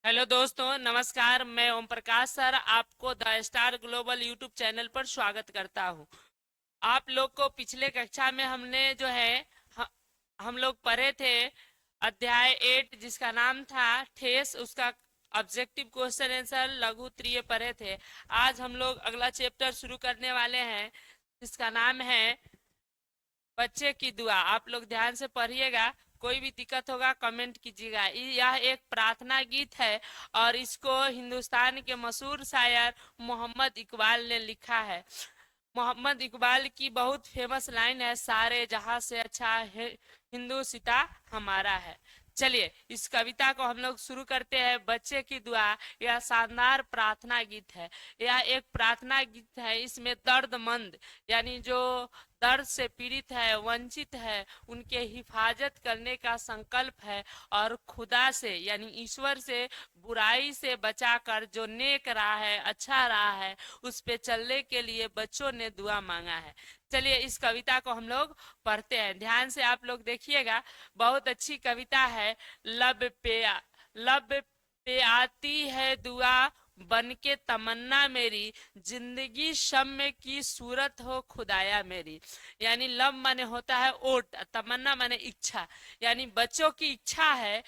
Hello दोस्तों, नमस्कार। मैं ओम प्रकाश सर आपको the star global YouTube channel पर स्वागत करता हूं। आप लोग को पिछले कक्षा में हमने जो है ह, हम लोग पढ़े थे अध्याय 8 जिसका नाम था ठेस, उसका ऑब्जेक्टिव क्वेश्चन आंसर लघु त्रीय पढ़े थे। आज हम लोग अगला चैप्टर शुरू करने वाले हैं जिसका नाम है बच्चे की दुआ। आप लोग ध्यान से पढ़िएगा, कोई भी दिक्कत होगा कमेंट कीजिएगा। यह एक प्रार्थना गीत है और इसको हिंदुस्तान के मशहूर शायर मोहम्मद इकबाल ने लिखा है। मोहम्मद इकबाल की बहुत फेमस लाइन है, सारे जहां से अच्छा है हिंदू सिता हमारा है। चलिए इस कविता को हम लोग शुरू करते हैं। बच्चे की दुआ यह शानदार प्रार्थना गीत है। यह एक प्रार्थना गीत है, इसमें दर्दमंद यानी जो दर्द से पीड़ित है, वंचित है, उनके हिफाजत करने का संकल्प है और खुदा से यानी ईश्वर से बुराई से बचाकर जो नेक राह है, अच्छा राह है, उस पे चलने के लिए बच्चों ने दुआ मांगा है। चलिए इस कविता को हम लोग पढ़ते हैं, ध्यान से आप लोग देखिएगा। बहुत अच्छी कविता है। लब पे आती है दुआ बन के तमन्ना मेरी, जिंदगी शम्य की सूरत हो खुदाया मेरी। यानी लब माने होता है ओट, तमन्ना माने इच्छा। यानी बच्चों की इच्छा है,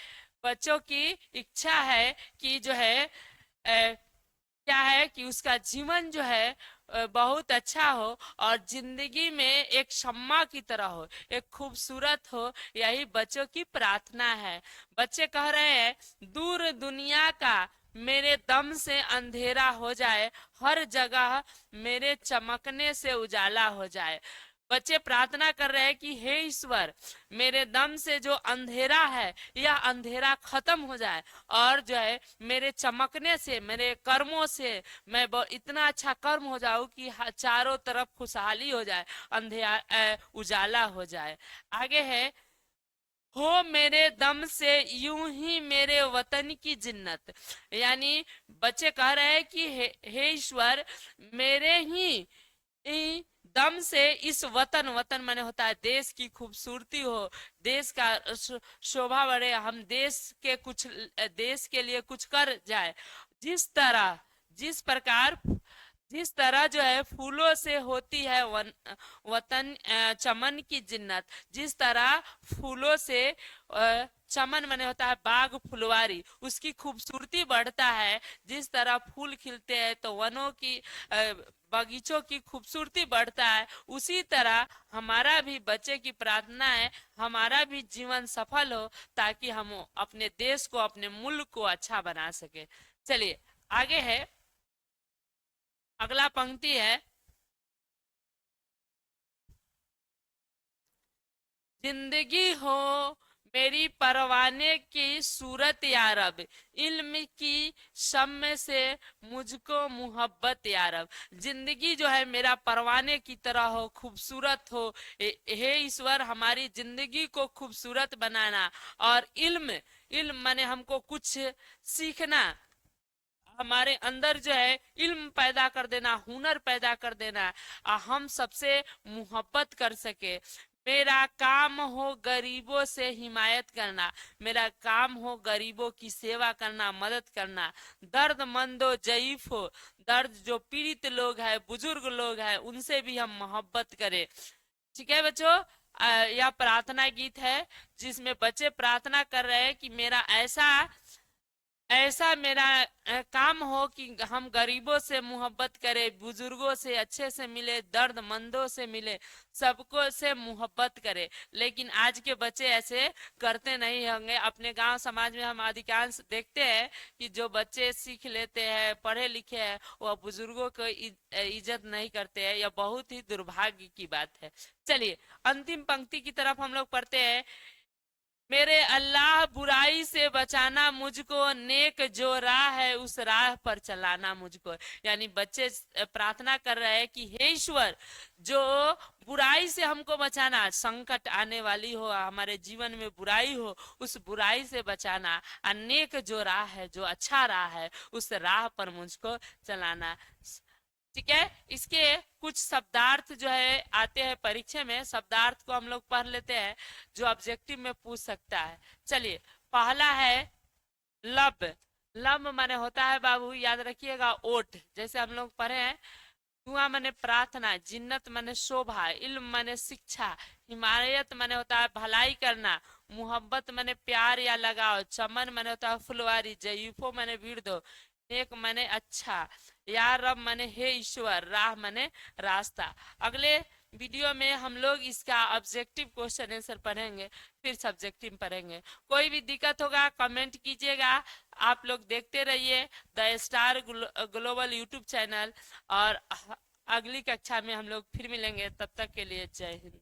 बच्चों की इच्छा है कि जो है क्या है कि उसका जीवन जो है बहुत अच्छा हो और जिंदगी में एक शम्मा की तरह हो, एक खूबसूरत हो। यही बच्चों की प्रार्थना है। बच्चे कह रहे हैं दूर दुनिया का मेरे दम से अंधेरा हो जाए, हर जगह मेरे चमकने से उजाला हो जाए। बच्चे प्रार्थना कर रहे हैं कि हे ईश्वर, मेरे दम से जो अंधेरा है यह अंधेरा खत्म हो जाए और जो है मेरे चमकने से, मेरे कर्मों से मैं इतना अच्छा कर्म हो जाऊं कि चारों तरफ खुशहाली हो जाए, अंधेरा उजाला हो जाए। आगे है हो मेरे दम से यूं ही मेरे वतन की जिन्नत। यानी बच्चे कह रहे हैं कि हे ईश्वर, मेरे ही दम से इस वतन, वतन माने होता है देश की खूबसूरती हो, देश का शोभा बढ़े, हम देश के कुछ, देश के लिए कुछ कर जाए। जिस तरह, जिस प्रकार, जिस तरह जो है फूलों से होती है वतन चमन की जिन्नत, जिस तरह फूलों से चमन माने होता है बाग फुलवारी, उसकी खूबसूरती बढ़ता है। जिस तरह फूल खिलते हैं तो वनों की बगीचों की खूबसूरती बढ़ता है, उसी तरह हमारा भी बच्चे की प्रार्थना है, हमारा भी जीवन सफल हो ताकि हम अपने देश को, अपने मुल्क को अच्छा बना सके। चलिए आगे है, अगला पंक्ति है जिंदगी हो मेरी परवाने की सूरत यारब, इल्म की शम्म से मुझको मुहब्बत यारब। जिंदगी जो है मेरा परवाने की तरह हो, खूबसूरत हो। हे ईश्वर, हमारी जिंदगी को खूबसूरत बनाना। और इल्म, इल्म माने हमको कुछ सीखना, हमारे अंदर जो है इल्म पैदा कर देना, हुनर पैदा कर देना, हम सबसे मोहब्बत कर सके। मेरा काम हो गरीबों से हिमायत करना, मेरा काम हो गरीबों की सेवा करना, मदद करना। दर्दमंदो जईफ हो, दर्द जो पीड़ित लोग हैं, बुजुर्ग लोग हैं, उनसे भी हम मोहब्बत करें। ठीक है बच्चों, यह प्रार्थना गीत है जिसमें बच्चे प्रार्थना कर रहे हैं कि मेरा ऐसा ऐसा मेरा काम हो कि हम गरीबों से मोहब्बत करें, बुजुर्गों से अच्छे से मिले, दर्दमंदों से मिले, सबको से मोहब्बत करें। लेकिन आज के बच्चे ऐसे करते नहीं होंगे। अपने गांव समाज में हम अधिकांश देखते हैं कि जो बच्चे सीख लेते हैं, पढ़े लिखे हैं, वह बुजुर्गों को इज्जत नहीं करते हैं। यह बहुत ही दुर्भाग्य की बात है। चलिए अंतिम पंक्ति की तरफ हम लोग पढ़ते हैं। मेरे अल्लाह बुराई से बचाना मुझको, नेक जो राह है उस राह पर चलाना मुझको। यानी बच्चे प्रार्थना कर रहे हैं कि हे ईश्वर, जो बुराई से हमको बचाना, संकट आने वाली हो, हमारे जीवन में बुराई हो, उस बुराई से बचाना। अनेक जो राह है, जो अच्छा राह है, उस राह पर मुझको चलाना। ठीक है, इसके कुछ शब्दार्थ जो है आते हैं परीक्षा में, शब्दार्थ को हम लोग पढ़ लेते हैं जो ऑब्जेक्टिव में पूछ सकता है। चलिए पहला है लब। लम माने होता है बाबू, याद रखिएगा, ओट। जैसे हम लोग पढ़े हैं, दुआ माने प्रार्थना, जिन्नत माने शोभा, इल्म माने शिक्षा, हिमायत माने होता है भलाई करना, मोहब्बत माने प्यार या लगाव, चमन माने होता है फुलवारी, जयूफो माने भीड़ दो, नेक माने अच्छा, या रब माने हे ईश्वर, राह माने रास्ता। अगले वीडियो में हम लोग इसका ऑब्जेक्टिव क्वेश्चन आंसर पढ़ेंगे, फिर सब्जेक्टिव पढ़ेंगे। कोई भी दिक्कत होगा कमेंट कीजिएगा। आप लोग देखते रहिए the star global YouTube channel. और अगली कक्षा में हम लोग फिर मिलेंगे, तब तक के लिए जय हिंद।